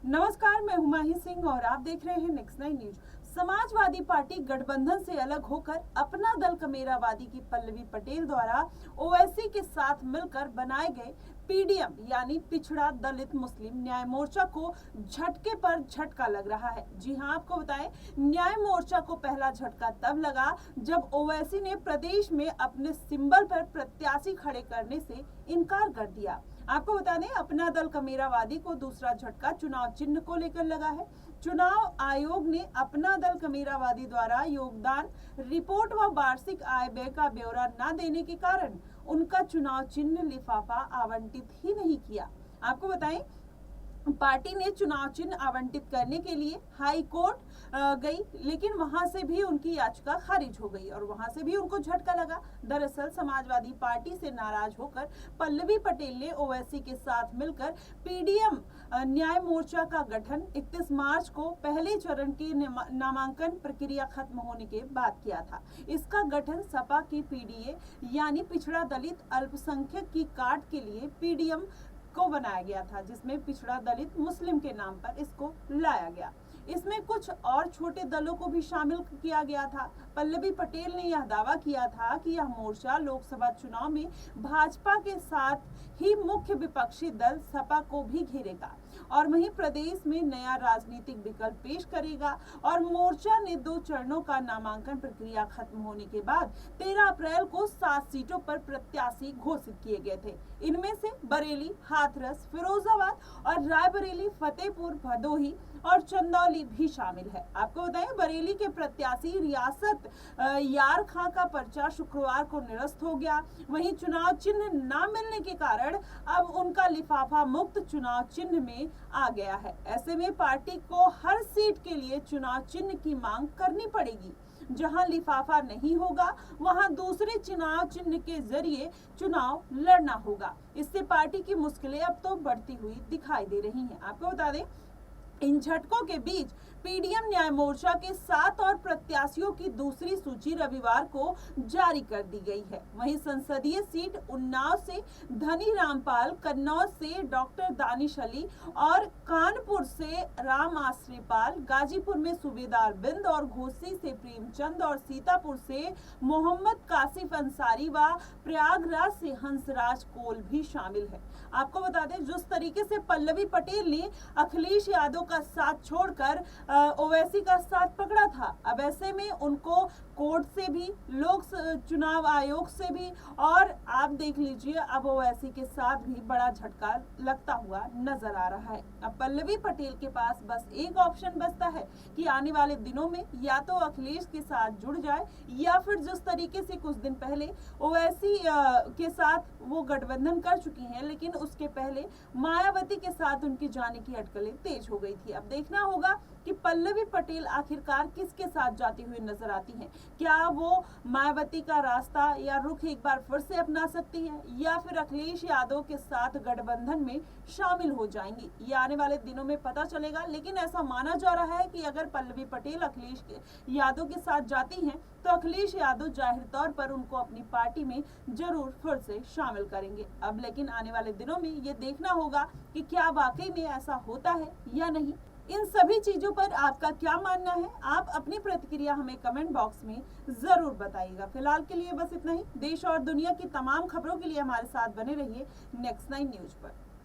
नमस्कार, मैं हुमायूं सिंह और आप देख रहे हैं नेक्स्ट 9 न्यूज। समाजवादी पार्टी गठबंधन से अलग होकर अपना दल कमेरावादी की पल्लवी पटेल द्वारा ओवैसी के साथ मिलकर बनाए गए पीडीएम यानी पिछड़ा दलित मुस्लिम न्याय मोर्चा को झटके पर झटका लग रहा है। जी हां, आपको बताएं, न्याय मोर्चा को पहला झटका तब लगा जब ओवैसी ने प्रदेश में अपने सिंबल पर प्रत्याशी खड़े करने से इनकार कर दिया। आपको बता दें, अपना दल कमेरावादी को दूसरा झटका चुनाव चिन्ह को लेकर लगा है। चुनाव आयोग ने अपना दल कमेरावादी द्वारा योगदान रिपोर्ट व वार्षिक आय व्यय का ब्यौरा न देने के कारण उनका चुनाव चिन्ह लिफाफा आवंटित ही नहीं किया। आपको बताएं, पार्टी ने चुनाव चिन्ह आवंटित करने के लिए हाई कोर्ट गई, लेकिन वहां से भी उनकी याचिका खारिज हो गई और वहां से भी उनको झटका लगा। दरअसल समाजवादी पार्टी से नाराज होकर पल्लवी पटेल ने ओवैसी के साथ मिलकर पीडीएम न्याय मोर्चा का गठन 31 मार्च को पहले चरण की नामांकन प्रक्रिया खत्म होने के बाद किया था। इसका गठन सपा की पीडीए यानी पिछड़ा दलित अल्पसंख्यक की कार्ड के लिए पीडीएम को बनाया गया था, जिसमें पिछड़ा दलित मुस्लिम के नाम पर इसको लाया गया। इसमें कुछ और छोटे दलों को भी शामिल किया गया था। पल्लवी पटेल ने यह दावा किया था कि यह मोर्चा लोकसभा चुनाव में भाजपा के साथ ही मुख्य विपक्षी दल सपा को भी घेरेगा और वहीं प्रदेश में नया राजनीतिक विकल्प पेश करेगा। और मोर्चा ने 2 चरणों का नामांकन प्रक्रिया खत्म होने के बाद 13 अप्रैल को 7 सीटों पर प्रत्याशी घोषित किए गए थे। इनमें से बरेली, हाथरस, फिरोजाबाद और रायबरेली, फतेहपुर, भदोही और चंदौली भी शामिल है। आपको बताएं, बरेली के प्रत्याशी रियासत यार खां का पर्चा शुक्रवार को निरस्त हो गया। वहीं चुनाव चिन्ह न मिलने के कारण अब उनका लिफाफा मुक्त चुनाव चिन्ह में आ गया है। ऐसे में पार्टी को हर सीट के लिए चुनाव चिन्ह की मांग करनी पड़ेगी। जहां लिफाफा नहीं होगा वहां दूसरे चुनाव चिन्ह के जरिए चुनाव लड़ना होगा। इससे पार्टी की मुश्किलें अब तो बढ़ती हुई दिखाई दे रही हैं। आपको बता दें, इन झटकों के बीच पीडीएम न्याय मोर्चा के 7 और प्रत्याशियों की दूसरी सूची रविवार को जारी कर दी गई है। वहीं संसदीय सीट उन्नाव से धनी रामपाल, कन्नौज से डॉक्टर दानिश अली और कानपुर से राम आश्रयपाल, गाजीपुर में सूबेदार बिंद और घोसी से प्रेमचंद और सीतापुर से मोहम्मद कासिफ अंसारी व प्रयागराज से हंसराज कोल भी शामिल है। आपको बता दें, जिस तरीके से पल्लवी पटेल ने अखिलेश यादव का साथ छोड़कर ओवैसी का साथ पकड़ा था, अब ऐसे में उनको कोर्ट से भी, लोक चुनाव आयोग से भी और आप देख लीजिए अब ओवैसी के साथ भी बड़ा झटका लगता हुआ नजर आ रहा है। अब पल्लवी पटेल के पास बस एक ऑप्शन बचता है कि आने वाले दिनों में या तो अखिलेश के साथ जुड़ जाए या फिर जिस तरीके से कुछ दिन पहले ओवैसी के साथ वो गठबंधन कर चुकी हैं, लेकिन उसके पहले मायावती के साथ उनकी जाने की अटकलें तेज हो गई थी। अब देखना होगा कि पल्लवी पटेल आखिरकार किसके साथ जाती हुई नजर आती हैं। क्या वो मायावती का रास्ता या रुख एक बार फिर से अपना सकती हैं या फिर अखिलेश यादव के साथ गठबंधन में शामिल हो जाएंगी, ये आने वाले दिनों में पता चलेगा। लेकिन ऐसा माना जा रहा है कि अगर पल्लवी पटेल अखिलेश यादव के साथ जाती हैं तो अखिलेश यादव जाहिर तौर पर उनको अपनी पार्टी में जरूर फिर से शामिल करेंगे। अब लेकिन आने वाले दिनों में ये देखना होगा कि क्या वाकई में ऐसा होता है या नहीं। इन सभी चीजों पर आपका क्या मानना है? आप अपनी प्रतिक्रिया हमें कमेंट बॉक्स में जरूर बताइएगा। फिलहाल के लिए बस इतना ही। देश और दुनिया की तमाम खबरों के लिए हमारे साथ बने रहिए नेक्स्ट 9 न्यूज पर।